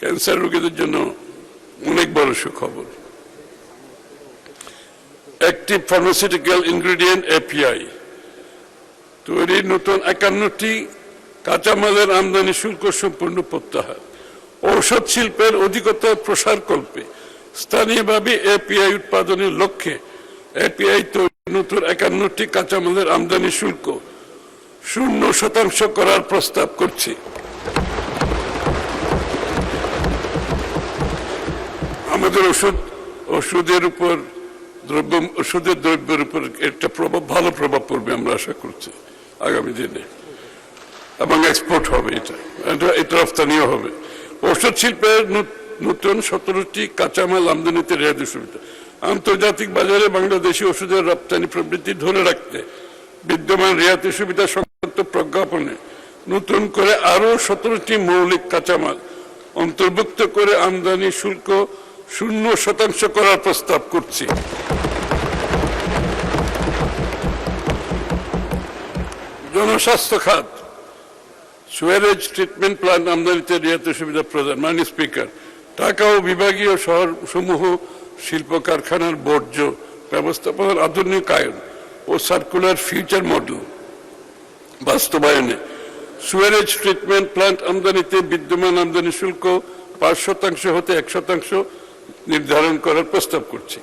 Cancer রোগীদের জন্য অনেক বড় সুখবর। অ্যাক্টিভ ফার্মাসিউটিক্যাল ইনগ্রেডিয়েন্ট এপিআই তৈরির নতুন 51টি কাঁচামালের আমদানি শুল্ক সম্পূর্ণ প্রত্যাহার। ঔষধ শিল্পের অধিকতর প্রসারকল্পে স্থানীয়ভাবে এপিআই উৎপাদনের লক্ষ্যে এপিআই তৈরির নতুন 51টি কাঁচামালের আমদানি শুল্ক 0% করার প্রস্তাব করছি। আমাদের ওষুধের দ্রব্যের উপর একটা ভালো প্রভাব পড়বে আমরা আশা করছি আগামী দিনে, এবং এক্সপোর্ট হবে, এটা রপ্তানিও হবে। ঔষধ শিল্পের নতুন 17টি কাঁচামাল আমদানিতে রেয়াদি সুবিধা। আন্তর্জাতিক বাজারে বাংলাদেশি ওষুধের রপ্তানি প্রবৃদ্ধি ধরে রাখতে বিদ্যমান রিয়াতি সুবিধা সংক্রান্ত প্রজ্ঞাপনে নতুন করে আরো 17টি মৌলিক কাঁচামাল অন্তর্ভুক্ত করে আমদানি শুল্ক 0% করার প্রস্তাব করছি। জনস্বাস্থ্য খাত সুয়ারেজ ট্রিটমেন্ট প্ল্যান্ট আমদানিতে রিয়াতি সুবিধা প্রদান। মাননীয় স্পিকার, ঢাকা ও বিভাগীয় শহর সমূহ শিল্প কারখানার বর্জ্য ব্যবস্থাপনার আধুনিকায়ন ও সার্কুলার ফিউচার মডেল বাস্তবায়নে সুয়ারেজ ট্রিটমেন্ট প্ল্যান্ট আমদানিতে বিদ্যমান আমদানি শুল্ক 5% হতে 1% নির্ধারণ করার প্রস্তাব করছি।